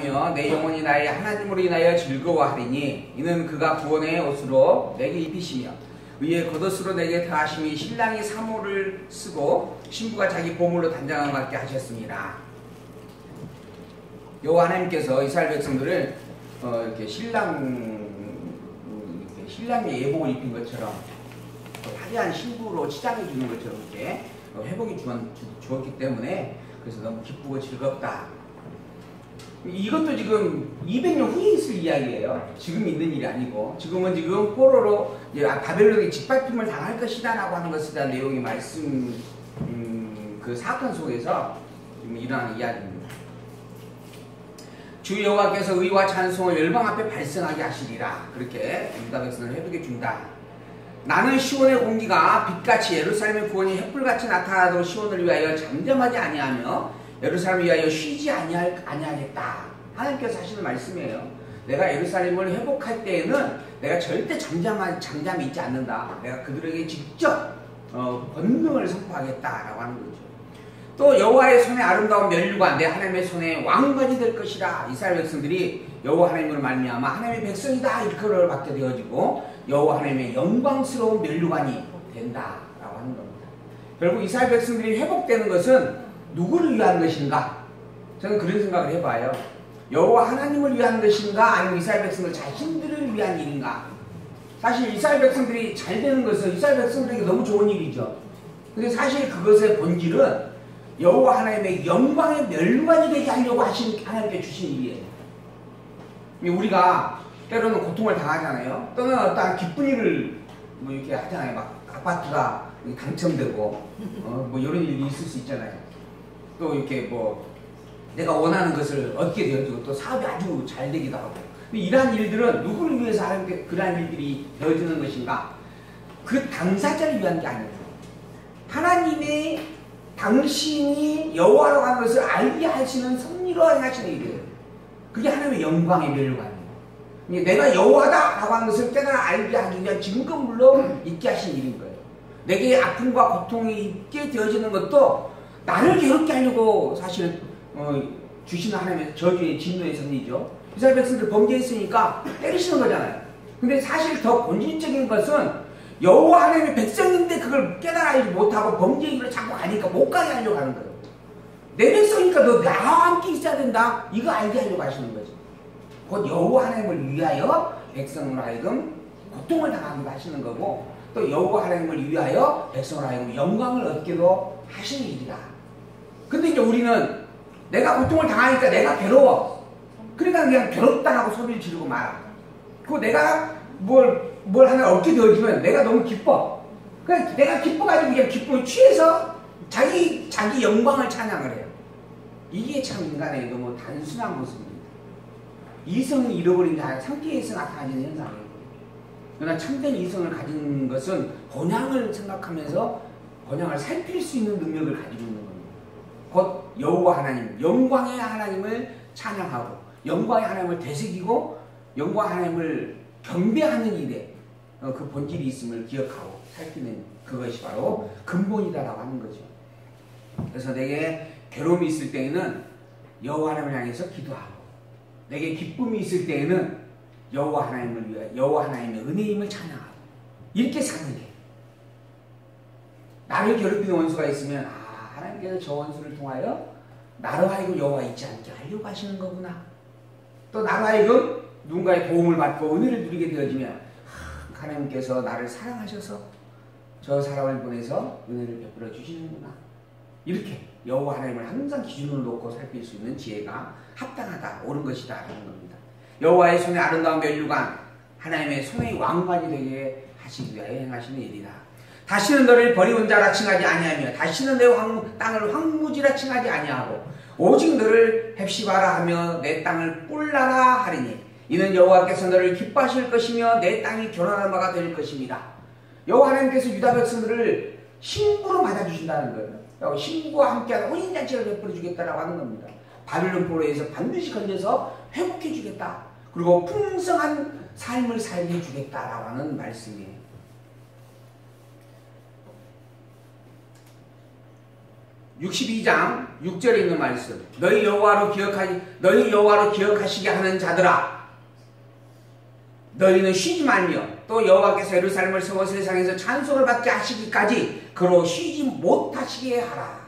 기뻐하며 내 영혼이 나의 하나님으로 인하여 즐거워하리니 이는 그가 구원의 옷으로 내게 입히시며 의의 겉옷으로 내게 더하심이 신랑이 사모를 쓰고 신부가 자기 보물로 단장함 같게 하셨습니다. 여호와 하나님께서 이스라엘 백성들을 이렇게 신랑의 예복을 입힌 것처럼 화려한 신부로 치장해 주는 것처럼 이렇게 회복이 주었기 때문에 그래서 너무 기쁘고 즐겁다. 이것도 지금 200년 후에 있을 이야기예요. 지금 있는 일이 아니고 지금은 지금 포로로 바벨론의 짓밟힘을 당할 것이다 라고 하는 것에 대한 내용이 말씀 그 사건 속에서 지금 일어나는 이야기입니다. 주 여호와께서 의와 찬송을 열방 앞에 발생하게 하시리라. 그렇게 유다 백성을 회복해 준다. 나는 시온의 공기가 빛같이 예루살렘의 구원이 햇불같이 나타나도 시온을 위하여 잠잠하지 아니하며 예루살렘을 위하여 쉬지 아니하겠다. 하나님께서 하시는 말씀이에요. 내가 예루살렘을 회복할 때에는 내가 절대 잠잠히 있지 않는다. 내가 그들에게 직접 권능을 선포하겠다라고 하는 거죠. 또 여호와의 손에 아름다운 면류관 내 하나님의 손에 왕관이 될 것이라. 이스라엘 백성들이 여호와 하나님으로 말미암아 하나님의 백성이다 이렇게 받게 되어지고 여호와 하나님의 영광스러운 면류관이 된다라고 하는 겁니다. 결국 이스라엘 백성들이 회복되는 것은 누구를 위한 것인가? 저는 그런 생각을 해봐요. 여호와 하나님을 위한 것인가? 아니면 이스라엘 백성들 자신들을 위한 일인가? 사실 이스라엘 백성들이 잘 되는 것은 이스라엘 백성들에게 너무 좋은 일이죠. 근데 사실 그것의 본질은 여호와 하나님의 영광의 면류관이 되게 하려고 하나님께 주신 일이에요. 우리가 때로는 고통을 당하잖아요. 또는 어떤 기쁜 일을 뭐 이렇게 하잖아요. 막 아파트가 당첨되고 뭐 이런 일이 있을 수 있잖아요. 또 이렇게 뭐 내가 원하는 것을 얻게 되어지고 또 사업이 아주 잘 되기도 하고. 이러한 일들은 누구를 위해서 하나님께 그러한 일들이 되어지는 것인가? 그 당사자를 위한 게 아니에요. 하나님의 당신이 여호와라고 하는 것을 알게 하시는 섭리로 행하시는 일이에요. 그게 하나님의 영광의 면류관이에요. 내가 여호와다라고 하는 것을 깨달아 알게 하기 위한 증거물로 있게 하신 일인 거예요. 내게 아픔과 고통이 있게 되어지는 것도 나를 괴롭게 하려고 사실 주시는 하나님의 저주의 진노의 섭리죠. 이스라엘 백성들 범죄했으니까 때리시는 거잖아요. 근데 사실 더 본질적인 것은 여호와 하나님의 백성인데 그걸 깨달아 알지 못하고 범죄의 길로 자꾸 가니까 못 가게 하려고 하는 거예요. 내 백성이니까 너 나와 함께 있어야 된다. 이거 알게 하려고 하시는 거죠. 곧 여호와 하나님을 위하여 백성으로 하여금 고통을 당하기도 하시는 거고 또 여호와 하나님을 위하여 백성으로 하여금 영광을 얻기도 하시는 일이다. 근데 이제 우리는 내가 고통을 당하니까 내가 괴로워. 그러니까 그냥 괴롭다라고 소리를 지르고 말아. 그리고 내가 뭘 하나 얻게 되어지면 내가 너무 기뻐. 그냥 내가 기뻐가지고 그냥 기쁨에 취해서 자기 영광을 찬양을 해요. 이게 참 인간의 너무 단순한 모습입니다. 이성을 잃어버린 자 상태에서 나타나는 현상이에요. 그러나 참된 이성을 가진 것은 본향을 생각하면서 본향을 살필 수 있는 능력을 가지고 있는 겁니다. 곧 여호와 하나님, 영광의 하나님을 찬양하고 영광의 하나님을 되새기고 영광의 하나님을 경배하는 일에 그 본질이 있음을 기억하고 살피는 그것이 바로 근본이다라고 하는 거죠. 그래서 내게 괴로움이 있을 때에는 여호와 하나님을 향해서 기도하고 내게 기쁨이 있을 때에는 여호와 하나님을 위해 여호와 하나님의 은혜임을 찬양하고 이렇게 사는 게 나를 괴롭히는 원수가 있으면 하나님께서 저 원수를 통하여 나로 하여금 여호와 있지 않게 하려고 하시는 거구나. 또 나로 하여금 누군가의 도움을 받고 은혜를 누리게 되어지면 하나님께서 나를 사랑하셔서 저 사람을 보내서 은혜를 베풀어 주시는구나. 이렇게 여호와 하나님을 항상 기준으로 놓고 살필 수 있는 지혜가 합당하다, 옳은 것이다 하는 겁니다. 여호와의 손에 아름다운 면류관, 하나님의 손의 왕관이 되게 하시기 위하여 행하시는 일이다. 다시는 너를 버리운 자라 칭하지 아니하며 다시는 내 땅을 황무지라 칭하지 아니하고 오직 너를 헵시바라 하며 내 땅을 뿔라라 하리니 이는 여호와께서 너를 기뻐하실 것이며 내 땅이 결혼한 바가 될 것입니다. 여호와 하나님께서 유다 백성들을 신부로 맞아주신다는 거예요. 신부와 함께하는 혼인잔치를 베풀어 주겠다라고 하는 겁니다. 바빌론 포로에서 반드시 건져서 회복해 주겠다. 그리고 풍성한 삶을 살게 해주겠다라고 하는 말씀이에요. 62장 6절에 있는 말씀. 너희 여호와로 기억하시게 하는 자들아, 너희는 쉬지 말며 또 여호와께서 예루살렘을 세워 세상에서 찬송을 받게 하시기까지 그로 쉬지 못하시게 하라.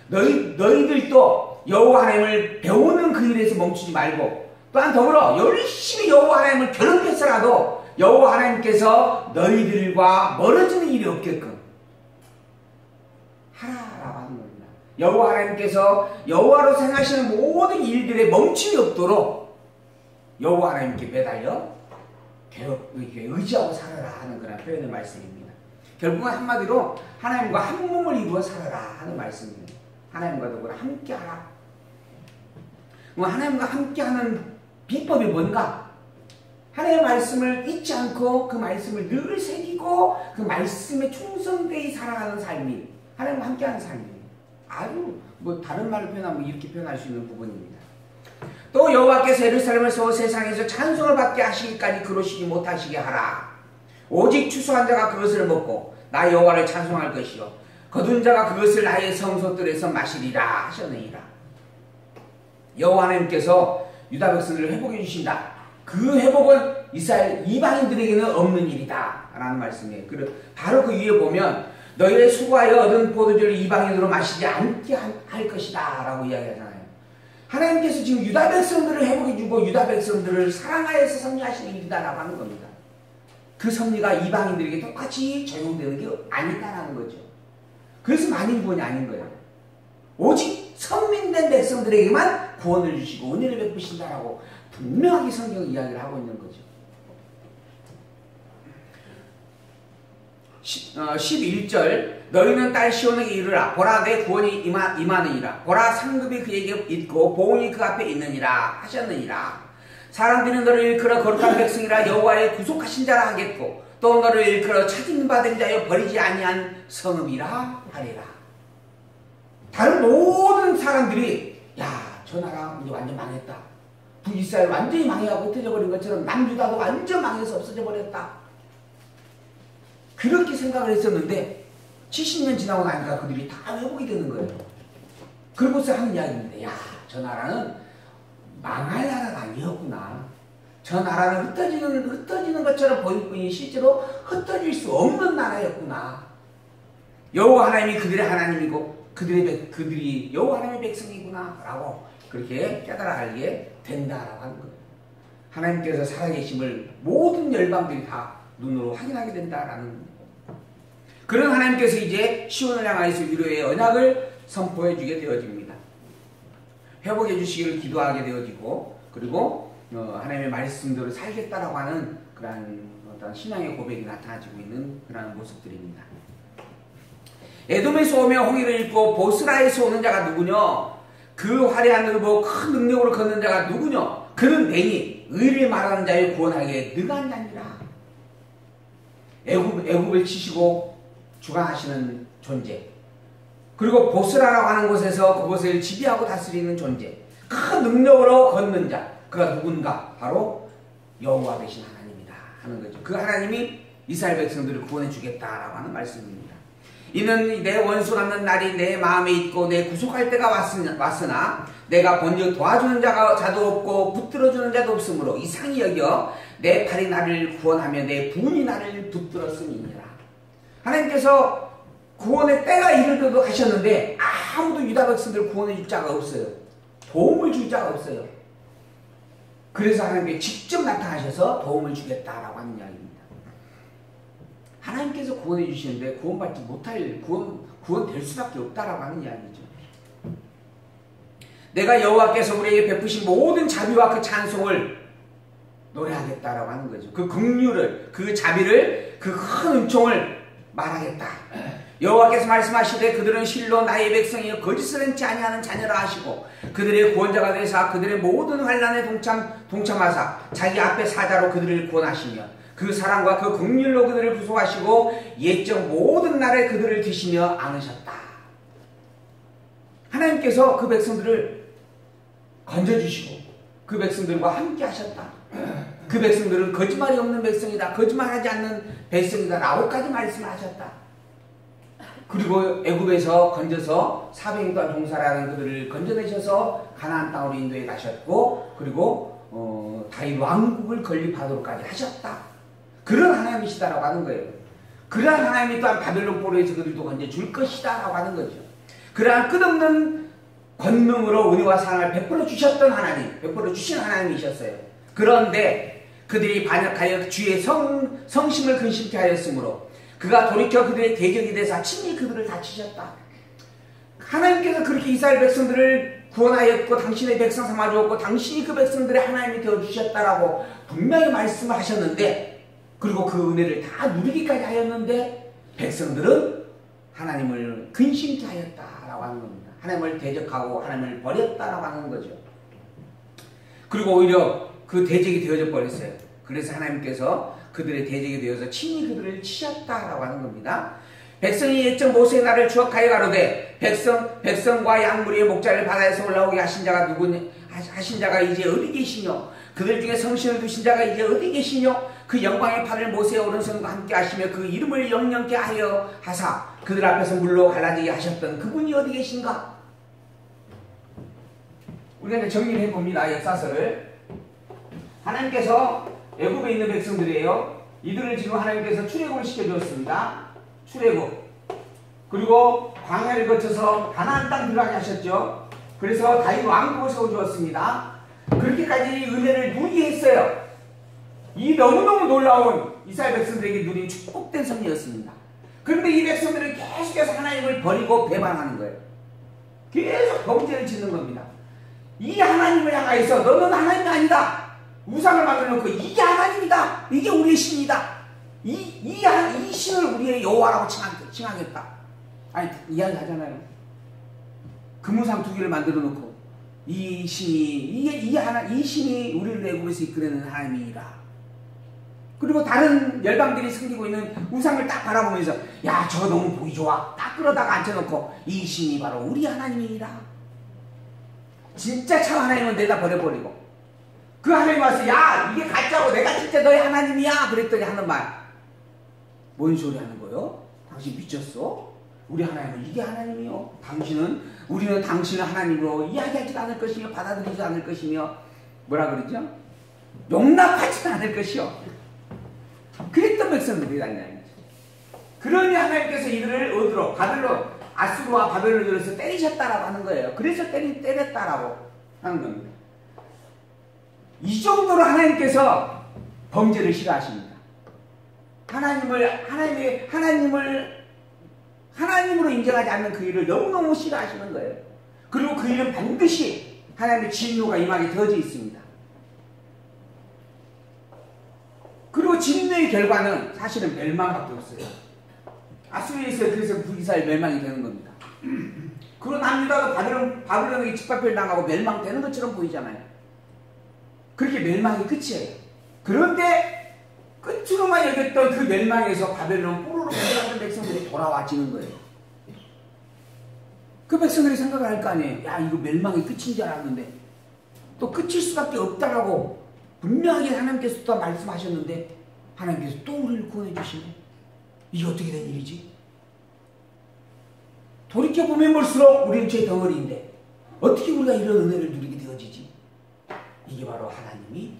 너희들도 여호와 하나님을 배우는 그 일에서 멈추지 말고, 또한 더불어 열심히 여호와 하나님을 괴롭혀서라도 여호와 하나님께서 너희들과 멀어지는 일이 없게끔 하라라고 하는 겁니다. 여호와 하나님께서 여호와로 생각하시는 모든 일들에 멈춤이 없도록 여호와 하나님께 매달려 의지하고 살아라 하는 그런 표현의 말씀입니다. 결국은 한마디로 하나님과 한 몸을 이루어 살아라 하는 말씀입니다. 하나님과 더불어 함께하라. 하나님과 함께하는 비법이 뭔가? 하나님의 말씀을 잊지 않고 그 말씀을 늘 새기고 그 말씀에 충성되이 살아가는 삶이 하나님과 함께하는 삶이에요. 아주 다른 말로 표현하면 이렇게 표현할 수 있는 부분입니다. 또 여호와께서 예루살렘을 세워 세상에서 찬송을 받게 하시기까지 그러시지 못하시게 하라. 오직 추수한 자가 그것을 먹고 나 여호와를 찬송할 것이요 거둔 자가 그것을 나의 성소들에서 마시리라 하셨느니라. 여호와 하나님께서 유다 백성들을 회복해 주신다. 그 회복은 이스라엘 이방인들에게는 없는 일이다 라는 말씀이에요. 바로 그 위에 보면 너희의 수고하여 얻은 포도주를 이방인으로 마시지 않게 할 것이다 라고 이야기하잖아요. 하나님께서 지금 유다 백성들을 회복해주고 유다 백성들을 사랑하여서 섭리하시는 일이다라고 하는 겁니다. 그 섭리가 이방인들에게 똑같이 적용되는 게 아니다라는 거죠. 그래서 만인구원이 아닌 거예요. 오직 선민된 백성들에게만 구원을 주시고 은혜를 베푸신다라고 분명하게 성경 이야기를 하고 있는 거죠. 11절 너희는 딸 시온에게 이르라. 보라 내 구원이 임하느니라. 보라 상급이 그에게 있고 보응이 그 앞에 있느니라 하셨느니라. 사람들이 너를 일컬어 거룩한 백성이라 여호와의 구속하신 자라 하겠고 또 너를 일컬어 찾은 받은 자여 버리지 아니한 성읍이라 하리라. 다른 모든 사람들이 저 나라 이제 완전 망했다. 북이스라엘 완전히 망해가고 흩어져 버린 것처럼 남유다도 완전 망해서 없어져 버렸다. 그렇게 생각을 했었는데 70년 지나고 나니까 그들이 다 회복이 되는 거예요. 그러고서 하는 이야기입니다. 저 나라는 망할 나라가 아니었구나. 저 나라는 흩어지는 것처럼 보일 뿐이 실제로 흩어질 수 없는 나라였구나. 여호와 하나님이 그들의 하나님이고 그들이 여호와 하나님의 백성이구나 라고 그렇게 깨달아 알게 된다라고 하는 거예요. 하나님께서 살아계심을 모든 열방들이 다 눈으로 확인하게 된다라는 그런 하나님께서 이제 시온을 향하여서 위로의 언약을 선포해 주게 되어집니다. 회복해 주시기를 기도하게 되어지고 그리고 하나님의 말씀대로 살겠다라고 하는 그러한 어떤 신앙의 고백이 나타나지고 있는 그러한 모습들입니다. 에돔에서 오며 홍해를 잇고 보스라에서 오는 자가 누구뇨? 그 화려한 의복 큰 능력으로 걷는 자가 누구뇨? 그는 내니 의를 말하는 자를 구원하기에 능한 자니라. 애굽을 치시고 주관하시는 존재, 그리고 보스라라고 하는 곳에서 그곳을 지배하고 다스리는 존재, 큰 능력으로 걷는 자, 그가 누군가? 바로 여호와 되신 하나님이다 하는 거죠. 그 하나님이 이스라엘 백성들을 구원해 주겠다라고 하는 말씀입니다. 이는 내 원수 남는 날이 내 마음에 있고 내 구속할 때가 왔으나 내가 본즉 도와주는 자도 없고 붙들어주는 자도 없으므로 이상히 여겨 내 팔이 나를 구원하며 내 부은이 나를 붙들었음이니라. 하나님께서 구원의 때가 이르도록 하셨는데 아무도 유다 백성들을 구원해 줄 자가 없어요. 도움을 줄 자가 없어요. 그래서 하나님께 직접 나타나셔서 도움을 주겠다라고 하는 이야기입니다. 하나님께서 구원해 주시는데 구원받지 못할 구원될 수밖에 없다라고 하는 이야기죠. 내가 여호와께서 우리에게 베푸신 모든 자비와 그 찬송을 노래하겠다라고 하는 거죠. 그 긍휼을, 그 자비를, 그 큰 은총을 말하겠다. 여호와께서 말씀하시되 그들은 실로 나의 백성이여 거짓을 행치 아니하는 자녀라 하시고 그들의 구원자가 되사 그들의 모든 환난에 동참하사 자기 앞에 사자로 그들을 구원하시며 그 사랑과 그 긍휼로 그들을 구속하시고 옛적 모든 날에 그들을 드시며 안으셨다. 하나님께서 그 백성들을 건져주시고 그 백성들과 함께 하셨다. 그 백성들은 거짓말이 없는 백성이다. 거짓말하지 않는 백성이다 라고까지 말씀을 하셨다. 그리고 애굽에서 건져서 400년 동안 종살이하는 그들을 건져내셔서 가나안 땅으로 인도해 가셨고, 그리고 다윗 왕국을 건립하도록까지 하셨다. 그런 하나님이시다라고 하는 거예요. 그러한 하나님이 또한 바벨론 포로에서 그들도 건져줄 것이다라고 하는 거죠. 그러한 끝없는 권능으로 은혜와 사랑을 베풀어 주셨던 하나님, 베풀어 주신 하나님이셨어요. 그런데 그들이 반역하여 주의 성심을 근심케 하였으므로 그가 돌이켜 그들의 대적이 되사 친히 그들을 다치셨다. 하나님께서 그렇게 이스라엘 백성들을 구원하였고 당신의 백성 삼아주었고 당신이 그 백성들의 하나님이 되어주셨다라고 분명히 말씀을 하셨는데, 그리고 그 은혜를 다 누리기까지 하였는데 백성들은 하나님을 근심케 하였다라고 하는 겁니다. 하나님을 대적하고 하나님을 버렸다라고 하는 거죠. 그리고 오히려 그 대적이 되어져 버렸어요. 그래서 하나님께서 그들의 대적이 되어서 친히 그들을 치셨다라고 하는 겁니다. 백성이 옛적 모세의 날을 추억하여 가로되 백성과 양무리의 목자를 바다에서 올라오게 하신 자가 누구냐? 하신 자가 이제 어디 계시뇨? 그들 중에 성신을 두신 자가 이제 어디 계시뇨? 그 영광의 팔을 모세의 오른손과 함께 하시며 그 이름을 영영케 하여 하사 그들 앞에서 물로 갈라지게 하셨던 그분이 어디 계신가? 우리가 정리를 해봅니다. 역사서를. 하나님께서 애굽에 있는 백성들이에요. 이들을 지금 하나님께서 출애굽을 시켜주었습니다. 출애굽. 그리고 광야를 거쳐서 가나안 땅 들어가게 하셨죠. 그래서 다윗 왕국을 세워주었습니다. 그렇게까지 은혜를 누리게 했어요. 이 너무너무 놀라운 이스라엘 백성들에게 누린 축복된 섭리였습니다. 그런데 이 백성들은 계속해서 하나님을 버리고 배반하는 거예요. 계속 범죄를 짓는 겁니다. 이 하나님을 향하여서 너는 하나님이 아니다. 우상을 만들어놓고 이게 하나님이다. 이게 우리의 신이다. 이 신을 우리의 여호와라고 칭하겠다. 아니 이야기하잖아요. 금우상 두 개를 만들어놓고 이 신이 우리를 애굽에서 이끌어내는 하나님이라. 그리고 다른 열방들이 섬기고 있는 우상을 딱 바라보면서 야 저거 너무 보기 좋아. 딱 끌어다가 앉혀놓고 이 신이 바로 우리 하나님이라. 진짜 참 하나님은 내다 버려버리고 그 하나님 와서 야 이게 가짜고 내가 진짜 너의 하나님이야 그랬더니 하는 말, 뭔 소리 하는 거요? 당신 미쳤어? 우리 하나님은 이게 하나님이요. 우리는 당신을 하나님으로 이야기하지 않을 것이며 받아들이지 않을 것이며 뭐라 그러죠? 용납하지 않을 것이요. 그랬던 백성들이라는 거죠. 그러니 하나님께서 이들을 어디로? 바벨론, 아수르와 바벨론으로서 때리셨다라고 하는 거예요. 그래서 때렸다라고 하는 겁니다. 이 정도로 하나님께서 범죄를 싫어하십니다. 하나님으로 인정하지 않는 그 일을 너무너무 싫어하시는 거예요. 그리고 그 일은 반드시 하나님의 진노가 임하게 되어져 있습니다. 그리고 진노의 결과는 사실은 멸망밖에 없어요. 아수르에서 그래서 북이스라엘 멸망이 되는 겁니다. 그리고 남유다가 바벨론에게 짓밟혀 당하고 멸망되는 것처럼 보이잖아요. 그렇게 멸망이 끝이에요. 그런데 끝으로만 여겼던 그 멸망에서 바벨론 포로로 끌려가던 백성들이 돌아와지는 거예요. 그 백성들이 생각을 할 거 아니에요. 야 이거 멸망이 끝인 줄 알았는데 또 끝일 수밖에 없다라고 분명하게 하나님께서 또 말씀하셨는데 하나님께서 또 우리를 구원해 주시네. 이게 어떻게 된 일이지? 돌이켜보면 볼수록 우리는 죄 덩어리인데 어떻게 우리가 이런 은혜를 누리게 되어지지? 이게 바로 하나님이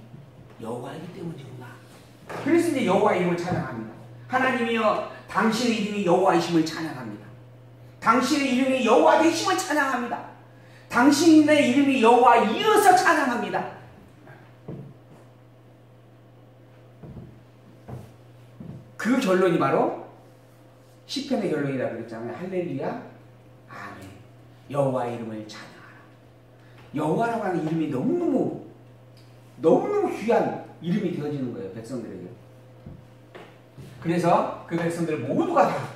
여호와이기 때문이구나. 그래서 이제 여호와 이름을 찬양합니다. 하나님이여 당신의 이름이 여호와이심을 찬양합니다. 당신의 이름이 여호와 되심을 찬양합니다. 당신의 이름이 여호와이어서 찬양합니다. 그 결론이 바로 시편의 결론이라 그랬잖아요. 할렐루야 아멘. 여호와의 이름을 찬양하라. 여호와라고 하는 이름이 너무너무 귀한 이름이 되어지는 거예요. 백성들에게. 그래서 그 백성들 모두가 다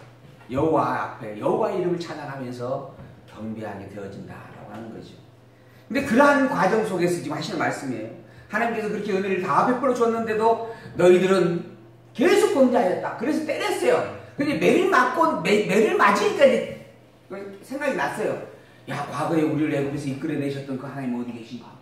여호와 앞에 여호와의 이름을 찬양하면서 경배하게 되어진다라고 하는 거죠. 근데 그러한 과정 속에서 지금 하시는 말씀이에요. 하나님께서 그렇게 은혜를 다 베풀어 줬는데도 너희들은 계속 범죄하였다. 그래서 때렸어요. 근데 매를 맞으니까 이제 생각이 났어요. 야 과거에 우리를 애굽에서 이끌어내셨던 그 하나님 어디 계신가?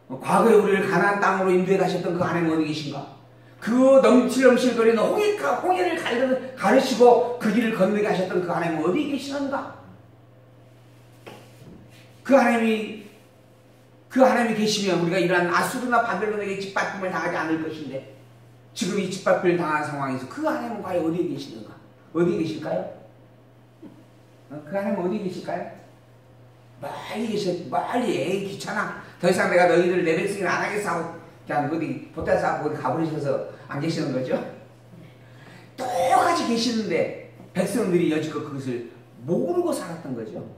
과거에 우리를 가나안 땅으로 인도해 가셨던 그 하나님 어디 계신가? 그 넘실넘실 거리는 홍해를 가르시고 그 길을 건너게 하셨던 그 하나님은 어디 계시는가? 그 하나님이 계시면 우리가 이러한 아수르나 바벨론에게 짓밟힘을 당하지 않을 것인데, 지금 이 짓밟힘을 당한 상황에서 그 하나님은 과연 어디에 계시는가? 어디에 계실까요? 그 하나님은 어디에 계실까요? 멀리 계셔. 멀리. 에이 귀찮아. 더 이상 내가 너희들 내 백성을 안 하겠어 하고 그냥 어디 보따리 싸고 어디 가버리셔서 안 계시는 거죠? 똑같이 계시는데 백성들이 여지껏 그것을 모르고 살았던 거죠.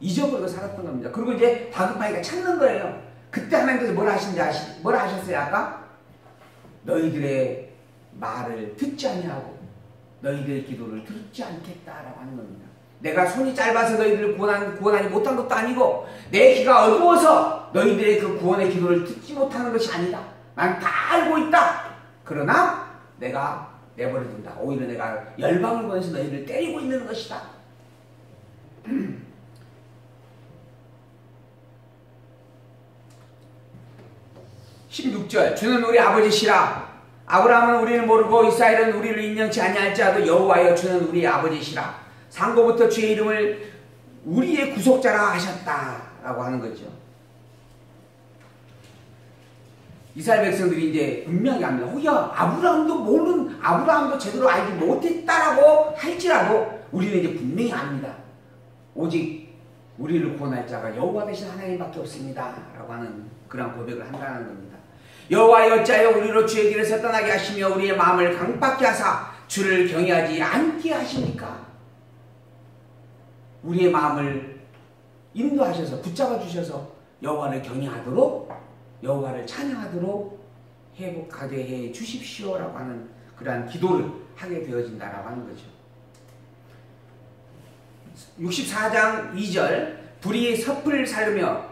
잊어버리고 살았던 겁니다. 그리고 이제 다급하니까 찾는 거예요. 그때 하나님께서 뭐라 하셨어요? 아까? 너희들의 말을 듣지 아니하고 너희들의 기도를 듣지 않겠다라고 하는 겁니다. 내가 손이 짧아서 너희들을 구원하지 못한 것도 아니고 내 귀가 어두워서 너희들의 그 구원의 기도를 듣지 못하는 것이 아니다. 난 다 알고 있다. 그러나 내가 내버려둔다. 오히려 내가 열방을 보내서 너희들을 때리고 있는 것이다. 16절 주는 우리 아버지시라. 아브라함은 우리를 모르고 이스라엘은 우리를 인정치 아니할지라도 여호와여 주는 우리 아버지시라. 상고부터 주의 이름을 우리의 구속자라 하셨다라고 하는 거죠. 이스라엘 백성들이 이제 분명히 합니다. 혹여 아브라함도 제대로 알지 못했다라고 할지라도 우리는 이제 분명히 압니다. 오직 우리를 구원할 자가 여호와 되신 하나님밖에 없습니다 라고 하는 그런 고백을 한다는 겁니다. 여호와여 어찌하여 우리로 주의 길에서 떠나게 하시며 우리의 마음을 강팍케 하사 주를 경외하지 않게 하십니까? 우리의 마음을 인도하셔서 붙잡아 주셔서 여호와를 경외하도록, 여호와를 찬양하도록 회복하게 해 주십시오라고 하는 그러한 기도를 하게 되어진다라고 하는 거죠. 64장 2절 불이 섭을 살르며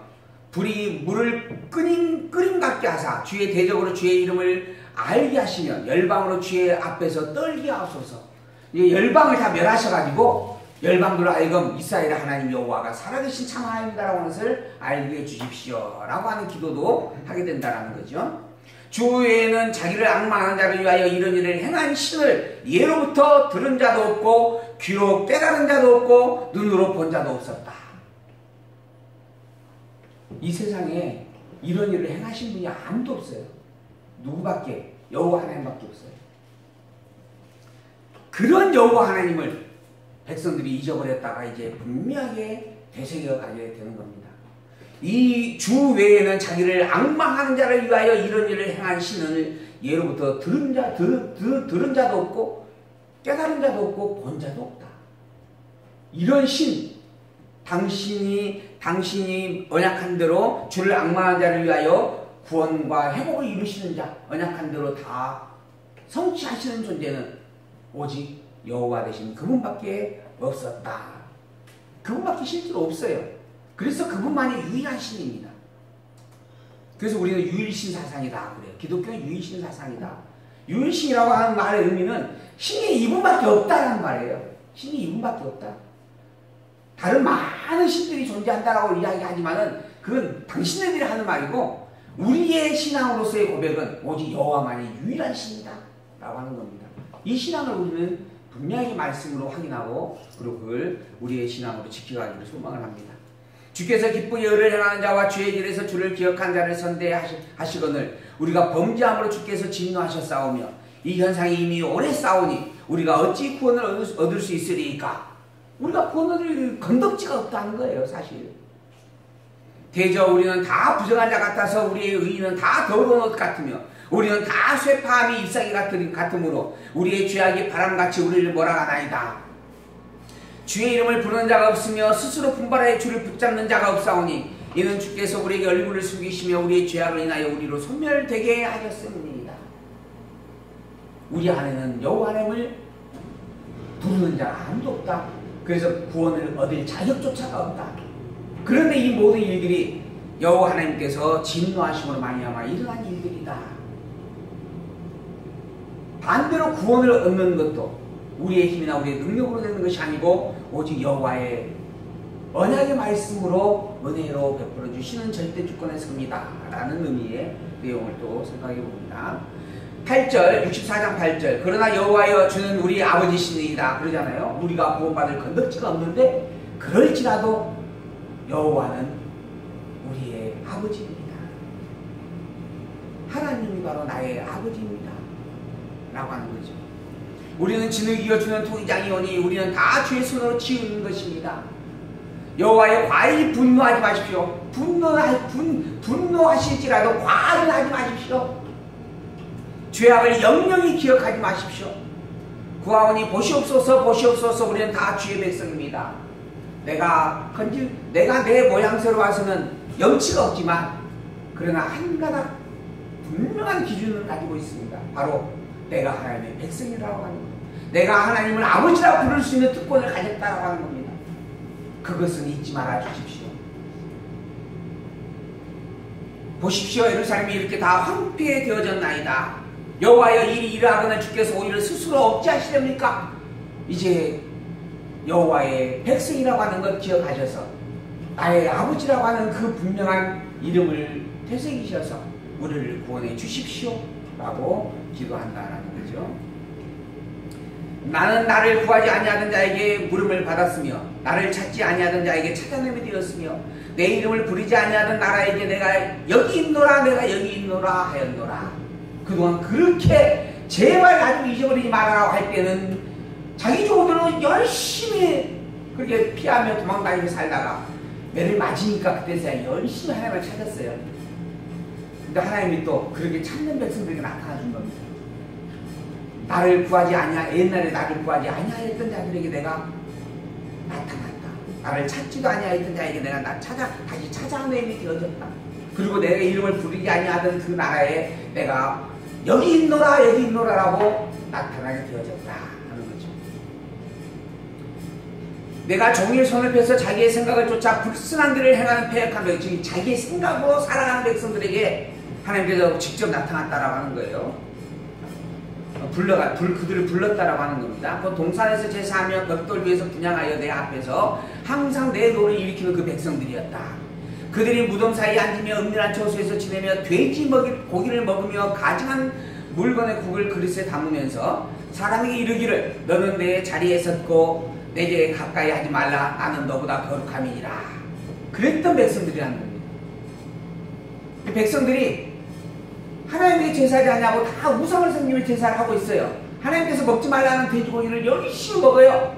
불이 물을 끓임 같게 하사 주의 대적으로 주의 이름을 알게 하시며 열방으로 주의 앞에서 떨게 하소서. 열방을 다 멸하셔가지고 열방들로 하여금 이스라엘의 하나님 여호와가 살아계신 참 하나님이다라고 하는 것을 알게 해주십시오 라고 하는 기도도 하게 된다는 거죠. 주 외에는 자기를 앙망하는 자를 위하여 이런 일을 행한 신을 예로부터 들은 자도 없고 귀로 깨달은 자도 없고 눈으로 본 자도 없었다. 이 세상에 이런 일을 행하신 분이 아무도 없어요. 누구밖에? 여호와 하나님밖에 없어요. 그런 여호와 하나님을 백성들이 잊어버렸다가 이제 분명하게 되새겨 가져야 되는 겁니다. 이 주 외에는 자기를 앙망하는 자를 위하여 이런 일을 행한 신을 예로부터 들은 자도 없고 깨달은 자도 없고 본 자도 없다. 이런 신, 당신이 언약한 대로 주를 앙망하는 자를 위하여 구원과 회복을 이루시는 자, 언약한 대로 다 성취하시는 존재는 오직 여호와 되신 그분밖에 없었다. 그분밖에 실제로 없어요. 그래서 그분만이 유일한 신입니다. 그래서 우리는 유일신 사상이다 그래요. 기독교는 유일신 사상이다. 유일신이라고 하는 말의 의미는 신이 이분밖에 없다는 말이에요. 신이 이분밖에 없다. 다른 많은 신들이 존재한다라고 이야기하지만은 그건 당신네들이 하는 말이고 우리의 신앙으로서의 고백은 오직 여호와만이 유일한 신이다 라고 하는 겁니다. 이 신앙을 우리는 분명히 말씀으로 확인하고 그리고 그걸 우리의 신앙으로 지켜가기를 소망을 합니다. 주께서 기쁘게 의를 행하는 자와 주의 길에서 주를 기억한 자를 선대하시거늘 우리가 범죄함으로 주께서 진노하셨사오며 이 현상이 이미 오래 싸우니 우리가 어찌 구원을 얻을 수 있으리까? 우리가 구원을 얻을 건덕지가 없다는 거예요. 사실 대저 우리는 다 부정한 자 같아서 우리의 의인은 다 더러운 옷 같으며 우리는 다 쇠파함이 잎사귀 같으므로 우리의 죄악이 바람같이 우리를 몰아가나이다. 주의 이름을 부르는 자가 없으며 스스로 분발하여 주를 붙잡는 자가 없사오니 이는 주께서 우리에게 얼굴을 숨기시며 우리의 죄악을 인하여 우리로 소멸되게 하셨습니다. 우리 안에는 여호와 하나님을 부르는 자가 아무도 없다. 그래서 구원을 얻을 자격조차가 없다. 그런데 이 모든 일들이 여호와 하나님께서 진노하심으로 말미암아 일어난 일들이다. 반대로 구원을 얻는 것도 우리의 힘이나 우리의 능력으로 되는 것이 아니고 오직 여호와의 언약의 말씀으로 은혜로 베풀어 주시는 절대 주권의 섭니다 라는 의미의 내용을 또 생각해 봅니다. 8절, 64장 8절. 그러나 여호와여 주는 우리 아버지시니이다. 그러잖아요. 우리가 구원받을 건덕지가 없는데 그럴지라도 여호와는 우리의 아버지입니다. 하나님이 바로 나의 아버지입니다. 라고 하는 거죠. 우리는 진흙이여 주는 토기장이오니 우리는 다 주의 손으로 지은 것입니다. 여호와의 과히 분노하지 마십시오. 분노하실지라도 과히 하지 마십시오. 죄악을 영영히 기억하지 마십시오. 구하오니 보시옵소서 보시옵소서 우리는 다 주의 백성입니다. 내가 내 모양새로 와서는 염치가 없지만 그러나 한 가닥 분명한 기준을 가지고 있습니다. 바로 내가 하나님의 백성이라고 하는 겁니다. 내가 하나님을 아버지라고 부를 수 있는 특권을 가졌다고 하는 겁니다. 그것은 잊지 말아 주십시오. 보십시오. 예루살렘이 이렇게 다 황폐되어졌나이다. 여호와여 이리 일하거나 주께서 오히려 스스로 억제하시렵니까? 이제 여호와의 백성이라고 하는 것 기억하셔서 나의 아버지라고 하는 그 분명한 이름을 되새기셔서 우리를 구원해 주십시오 라고 기도한다라는 거죠. 나는 나를 구하지 아니하던 자에게 물음을 받았으며 나를 찾지 아니하던 자에게 찾아내게 되었으며 내 이름을 부르지 아니하던 나라에게 내가 여기 있노라 내가 여기 있노라 하였노라. 그동안 그렇게 제발 나좀 잊어버리지 말아라고 할 때는 자기 종들은 열심히 그렇게 피하며 도망다니며 살다가 매를 맞으니까 그때서야 열심히 하나님을 찾았어요. 근데 하나님이 또 그렇게 찾는 백성들에게 나타나 준 겁니다. 나를 구하지 아니하 옛날에 나를 구하지 아니하였던 자들에게 내가 나타났다. 나를 찾지도 아니하였던 자에게 내가 다시 찾아내게 되어졌다. 그리고 내가 이름을 부르지 아니하던 그 나라에 내가 여기 있노라라고 나타나게 되어졌다 하는 거죠. 내가 종일 손을 펴서 자기의 생각을 쫓아 불순한 길을 행하는 패역한 백, 즉 자기의 생각으로 살아가는 백성들에게 하나님께서 직접 나타났다라고 하는 거예요. 그들을 불렀다라고 하는 겁니다. 그 동산에서 제사하며 벽돌 위에서 분향하여 내 앞에서 항상 내 노를 일으키는 그 백성들이었다. 그들이 무덤 사이에 앉으며 은밀한 처소에서 지내며 돼지 고기를 먹으며 가증한 물건의 국을 그릇에 담으면서 사람에게 이르기를 너는 내 자리에 섰고 내게 가까이 하지 말라 나는 너보다 거룩함이니라. 그랬던 백성들이라는 겁니다. 이 백성들이 하나님께 제사하지 않냐고 다 우상을 섬기며 제사를 하고 있어요. 하나님께서 먹지 말라는 돼지고기를 열심히 먹어요.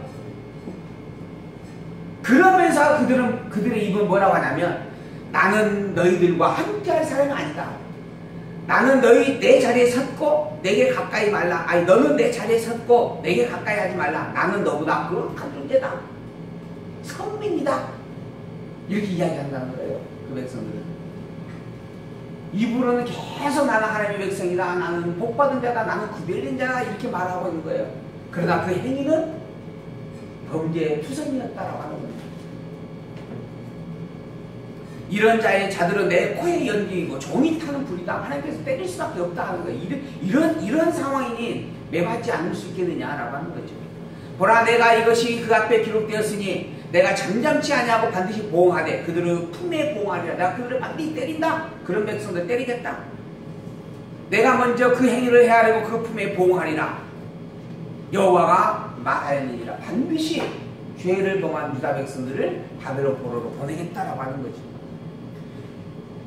그러면서 그들의 입은 뭐라고 하냐면 나는 너희들과 함께할 사람이 아니다. 나는 내 자리에 섰고 내게 가까이 말라. 아니 너는 내 자리에 섰고 내게 가까이 하지 말라. 나는 너보다 거룩한 존재다. 선민이다. 이렇게 이야기한다는 거예요. 그 백성들은. 입으로는 계속 나는 하나님의 백성이다. 나는 복받은 자다. 나는 구별된 자다. 이렇게 말하고 있는 거예요. 그러나 그 행위는 범죄의 투성이었다라고 하는 겁니다. 이런 자들은 내 코에 연기이고 종이 타는 불이다. 하나님께서 때릴 수밖에 없다 하는 거예요. 이런 상황이니 매받지 않을 수 있겠느냐라고 하는 거죠. 보라 내가 이것이 그 앞에 기록되었으니 내가 잠잠치 아니하고 반드시 보응하되 그들의 품에 보응하리라. 내가 그들을 반드시 때린다. 그런 백성들 때리겠다. 내가 먼저 그 행위를 헤아리고 그 품에 보응하리라. 여호와가 말하였느니라. 반드시 죄를 범한 유다 백성들을 바벨론 포로로 보내겠다라고 하는 거죠.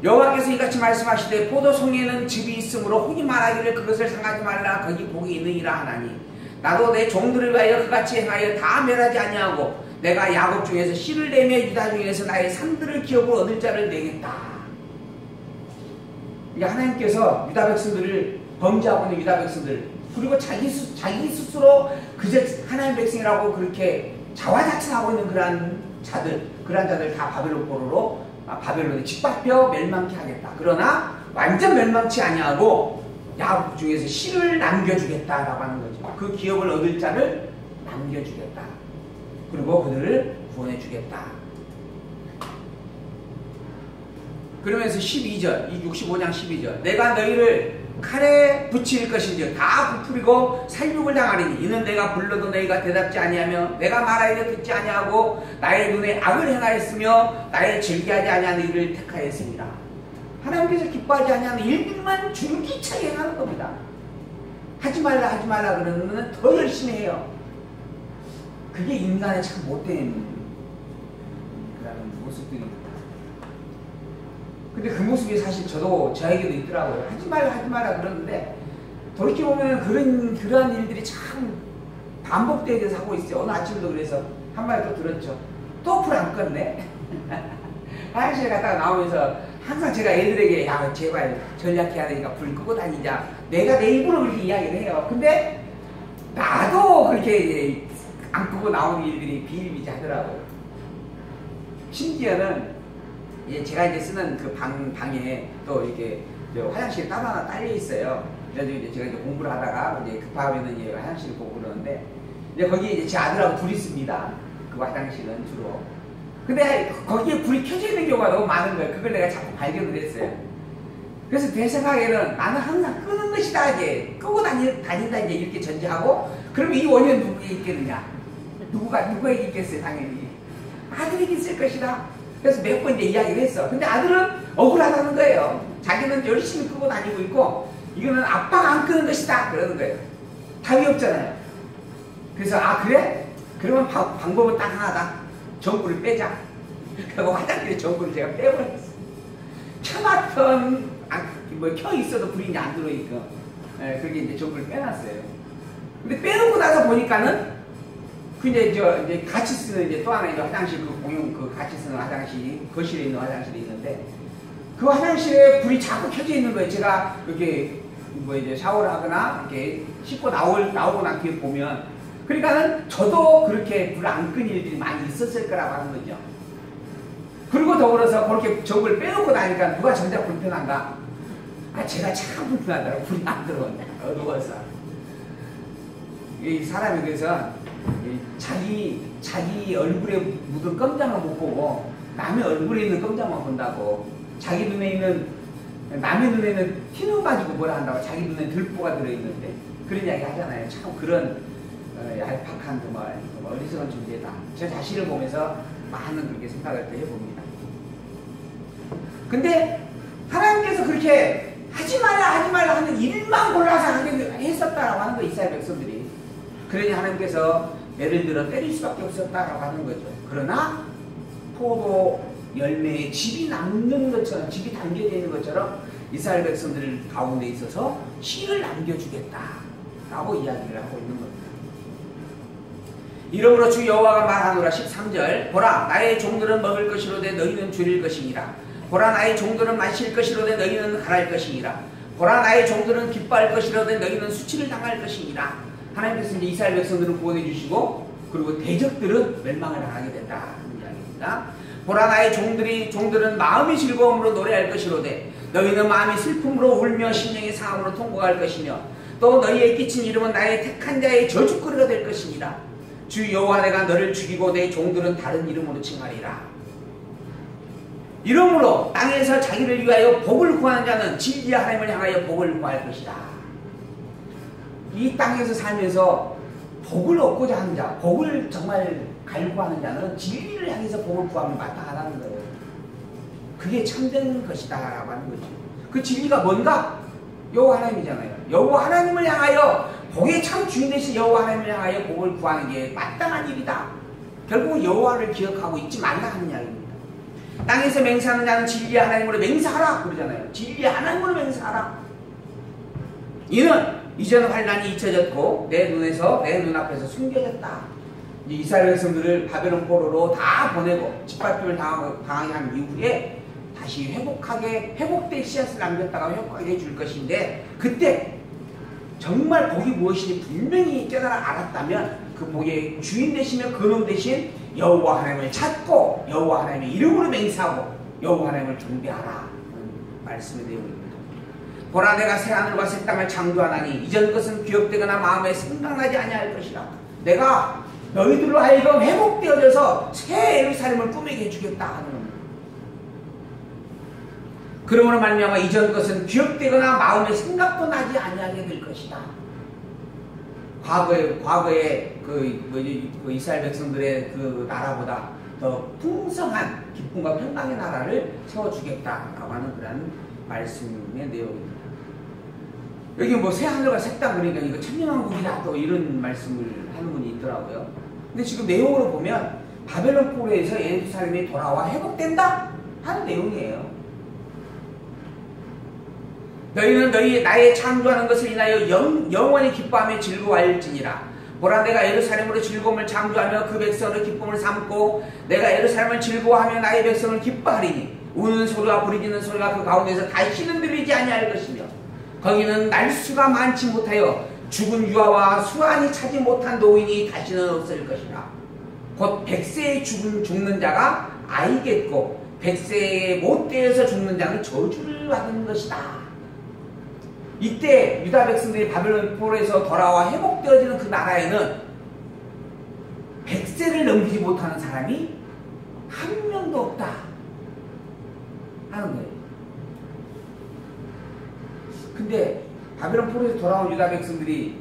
여호와께서 이같이 말씀하시되 포도송이에는 즙이 있으므로 혹이 말하기를 그것을 상하지 말라 거기 복이 있느니라 하나니 나도 내 종들을 위하여 그같이 행하여 다 멸하지 아니하고 내가 야곱 중에서 씨를 내며 유다 중에서 나의 산들을 기업으로 얻을 자를 내겠다. 하나님께서 유다 백성들을 범죄하고 있는 유다 백성들 그리고 자기 스스로 그저 하나님 백성이라고 그렇게 자화자찬하고 있는 그러한 자들 다 바벨론 포로로 바벨론에 짓밟혀 멸망케 하겠다. 그러나 완전 멸망치 아니하고 야곱 중에서 씨를 남겨주겠다라고 하는 거죠. 그 기업을 얻을 자를 남겨주겠다. 그리고 그들을 구원해주겠다. 그러면서 12절, 이 65장 12절 내가 너희를 칼에 붙일 것인지 다 부풀리고 살육을 당하리니 이는 내가 불러도 너희가 대답지 아니하며 내가 말하여도 듣지 아니하고 나의 눈에 악을 행하였으며 나의 즐기하지 아니하는 일을 택하였습니다. 하나님께서 기뻐하지 아니하는 일들만 줄기차게 행하는 겁니다. 하지 말라 그러면 더 열심히 해요. 그게 인간의 참 못된 그런 모습들입니다. 근데 그 모습이 사실 저에게도 있더라고요. 하지 말라 그러는데 돌이켜보면 그러한 일들이 참 반복되어서 하고 있어요. 오늘 아침도 그래서 한 마디 또 들었죠. 또 불 안 껐네? 화장실 갔다가 나오면서 항상 제가 애들에게 야 제발 전략해야 되니까 불 끄고 다니자. 내가 내 입으로 그렇게 이야기를 해요. 근데 나도 그렇게 안 끄고 나오는 일들이 비일비재하더라고요. 심지어는 제가 이제 쓰는 그 방에 또 이렇게 화장실이 따로 하나 딸려 있어요. 그래서 이제 제가 이제 공부를 하다가 이제 급하면은 이제 화장실을 보고 그러는데 이제 거기에 이제 제 아들하고 둘이 있습니다. 그 화장실은 주로. 근데 거기에 불이 켜져 있는 경우가 너무 많은 거예요. 그걸 내가 자꾸 발견을 했어요. 그래서 제 생각에는 나는 항상 끄는 것이다. 이제 끄고 다닌다 이제 이렇게 전제하고 그럼 이 원인은 누구에게 있겠느냐? 누구에게 있겠어요? 당연히 아들에게 있을 것이다. 그래서 몇 번 이제 이야기를 했어. 근데 아들은 억울하다는 거예요. 자기는 열심히 끄고 다니고 있고 이거는 아빠가 안 끄는 것이다 그러는 거예요. 답이 없잖아요. 그래서 그래? 그러면 방법은 딱 하나다. 전구를 빼자. 그리고 화장실에 전구를 제가 빼버렸어. 켜놨던 켜 있어도 불이 이제 안 들어오니까 그렇게 이제 전구를 빼놨어요. 근데 빼놓고 나서 보니까는 이제 같이 쓰는 이제 또 하나 이제 화장실 공용 같이 쓰는 화장실이 거실에 있는 화장실이 있는데 그 화장실에 불이 자꾸 켜져 있는 거예요. 제가 이렇게 이제 샤워를 하거나 이렇게 씻고 나오고 난 뒤에 보면 그러니까는 저도 그렇게 불 안 끈 일들이 많이 있었을 거라고 하는 거죠. 그리고 더불어서 그렇게 전구를 빼놓고 나니까 누가 정작 불편한가? 제가 참 불편하더라고. 불이 안 들어온다. 어두워서. 이 사람이 그래서 자기 얼굴에 묻은 껌장만 못 보고 남의 얼굴에 있는 껌장만 본다고. 자기 눈에 있는 남의 눈에는 티눈 가지고 뭐라 한다고. 자기 눈에 들보가 들어있는데 그런 이야기 하잖아요. 참 그런 얄팍한 정말 어리석은 존재다. 제 자신을 보면서 많은 그렇게 생각을 해봅니다. 근데 하나님께서 그렇게 하지 말라 하는 일만 골라서 하게 했었다라고 하는 거 이스라엘 백성들이. 그러니 하나님께서 예를 들어 때릴 수밖에 없었다라고 하는 거죠. 그러나 포도 열매에 즙이 남는 것처럼, 즙이 담겨져 있는 것처럼 이스라엘 백성들 가운데 있어서 씨를 남겨주겠다라고 이야기를 하고 있는 겁니다. 이러므로 주 여호와가 말하노라. 13절 보라 나의 종들은 먹을 것이로되 너희는 줄일 것이니라. 보라 나의 종들은 마실 것이로되 너희는 갈할 것이니라. 보라 나의 종들은 기뻐할 것이로되 너희는 수치를 당할 것이니라. 하나님께서 이제 이스라엘 백성들을 구원해 주시고 그리고 대적들은 멸망을 당하게 된다는 이야기입니다. 보라 나의 종들은 마음의 즐거움으로 노래할 것이로되 너희는 마음의 슬픔으로 울며 심령의 상함으로 통곡할 것이며 또 너희의 끼친 이름은 나의 택한 자의 저주거리가 될 것이니라. 주 여호와 내가 너를 죽이고 내 종들은 다른 이름으로 칭하리라. 이러므로 땅에서 자기를 위하여 복을 구하는 자는 진리의 하나님을 향하여 복을 구할 것이다. 이 땅에서 살면서 복을 얻고자 하는 자, 복을 정말 갈구하는 자는 진리를 향해서 복을 구하면 마땅하다는 거예요. 그게 참된 것이다 라고 하는 거죠. 그 진리가 뭔가? 여호와 하나님이잖아요. 여호와 하나님을 향하여 복의 참 주인 되신 여호와 하나님을 향하여 복을 구하는 게 마땅한 일이다. 결국 여호와를 기억하고 잊지 말라 하는 이야기입니다. 땅에서 맹세하는 자는 진리의 하나님으로 맹세하라 그러잖아요. 진리의 하나님으로 맹세하라. 이는 이전 환난이 잊혀졌고 내 눈앞에서 숨겨졌다. 이스라엘 백성들을 바벨론 포로로 다 보내고 짓밟힘을 당하게 한 이후에 다시 회복될 씨앗을 남겼다가 회복하게 해줄 것인데 그때 정말 복이 무엇인지 분명히 깨달아 알았다면 그 복의 주인 되시며 근원 되신 여호와 하나님을 찾고 여호와 하나님의 이름으로 맹세하고 여호와 하나님을 경배하라 말씀의 내용입니다. 보라 내가 새하늘과 새 땅을 창조하나니 이전 것은 기억되거나 마음에 생각나지 아니할 것이라. 내가 너희들로 하여금 회복되어져서 새 예루살렘을 꾸미게 해주겠다 하는. 그러므로 말미암아 이전 것은 기억되거나 마음에 생각도 나지 아니하게 될 것이다. 과거에 그 이스라엘 백성들의 그 나라보다 더 풍성한 기쁨과 평강의 나라를 세워주겠다라고 하는 그런 말씀의 내용입니다. 여기 뭐 새하늘과 새 땅 그러니까 이거 천년왕국이다 또 이런 말씀을 하는 분이 있더라고요. 근데 지금 내용으로 보면 바벨론 포로에서 예루살렘이 돌아와 회복된다 하는 내용이에요. 너희는 나의 창조하는 것을 인하여 영원히 기뻐하며 즐거워할지니라. 보라, 내가 예루살렘으로 즐거움을 창조하며 그 백성을 기쁨을 삼고 내가 예루살렘을 즐거워하며 나의 백성을 기뻐하리니 우는 소리와 부르짖는 소리가 그 가운데서 다시는 들리지 아니할 것이며 거기는 날수가 많지 못하여 죽은 유아와 수완이 차지 못한 노인이 다시는 없을 것이라. 곧 100세에 죽는 자가 아이겠고 100세에 못되어서 죽는 자는 저주를 받은 것이다. 이때 유다 백성들이 바벨론 포로에서 돌아와 회복되어지는 그 나라에는 100세를 넘기지 못하는 사람이 한 명도 없다 하는 거예요. 근데 바벨론 포로에서 돌아온 유다 백성들이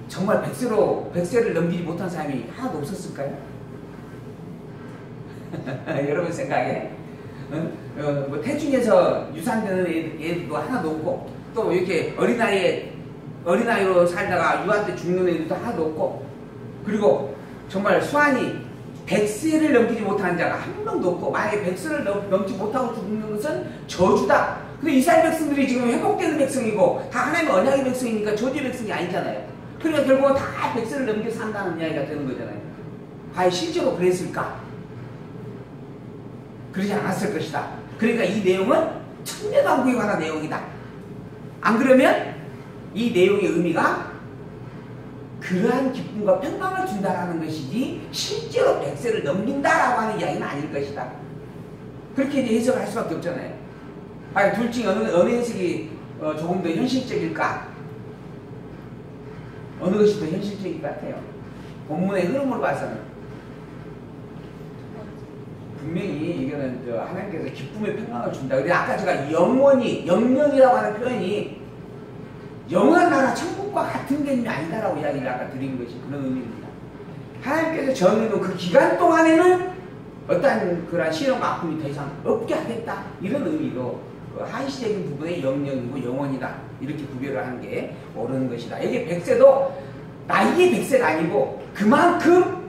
정말 100세를 넘기지 못한 사람이 하나도 없었을까요? 여러분 생각에 뭐 태중에서 유산되는 애들도 하나도 없고 또 이렇게 어린아이로 살다가 유아 때 죽는 애들도 하나도 없고 그리고 정말 수완이 100세를 넘기지 못하는 자가 한 명도 없고 만약에 100세를 넘지 못하고 죽는 것은 저주다. 근데 이스라엘 백성들이 지금 회복되는 백성이고 다 하나님의 언약의 백성이니까 저주의 백성이 아니잖아요. 그러니까 결국은 다 100세를 넘겨 산다는 이야기가 되는 거잖아요. 과연 실제로 그랬을까? 그러지 않았을 것이다. 그러니까 이 내용은 천년왕국에 관한 내용이다. 안 그러면 이 내용의 의미가 그러한 기쁨과 평강을 준다라는 것이지 실제로 100세를 넘긴다라고 하는 이야기는 아닐 것이다. 그렇게 이제 해석을 할 수밖에 없잖아요. 과연 둘 중에 어느 해석이 조금 더 현실적일까? 어느 것이 더 현실적일 것 같아요? 본문의 흐름으로 봐서는 분명히 이거는 하나님께서 기쁨의 평강을 준다. 근데 아까 제가 영령이라고 하는 표현이 영원한 나라 천국과 같은 개념이 아니다라고 이야기를 아까 드린 것이 그런 의미입니다. 하나님께서 정해놓은 그 기간 동안에는 어떠한 그런 시련과 아픔이 더 이상 없게 하겠다 이런 의미로 한시적인 부분의 영령이고 영원이다 이렇게 구별을 하는 게 옳은 것이다. 여기 100세도 나이의 100세가 아니고 그만큼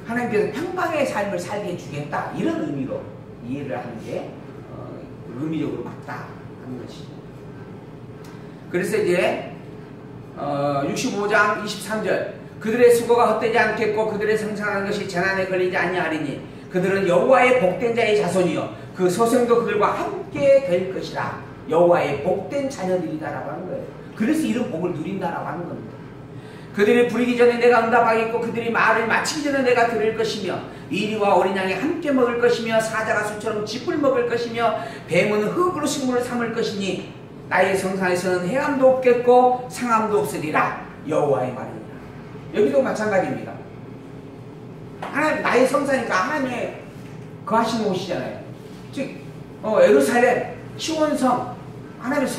하나님께서 평강의 삶을 살게 해주겠다 이런 의미로 이해를 하는 게 의미적으로 맞다 하는 것이죠. 그래서 이제 65장 23절 그들의 수고가 헛되지 않겠고 그들의 생산하는 것이 재난에 걸리지 아니하리니 그들은 여호와의 복된 자의 자손이요 그 소생도 그들과 함께 될 것이라. 여호와의 복된 자녀들이다라고 하는 거예요. 그래서 이런 복을 누린다라고 하는 겁니다. 그들이 부리기 전에 내가 응답하겠고 그들이 말을 마치기 전에 내가 들을 것이며 이리와 어린 양이 함께 먹을 것이며 사자가 수처럼 짚을 먹을 것이며 뱀은 흙으로 식물을 삼을 것이니 나의 성산에서는 해함도 없겠고 상함도 없으리라. 여호와의 말이니라. 여기도 마찬가지입니다. 하나님 나의 성산이니까 하나님의 거하시는 곳이잖아요. 즉 예루살렘 시온성 하나님의 성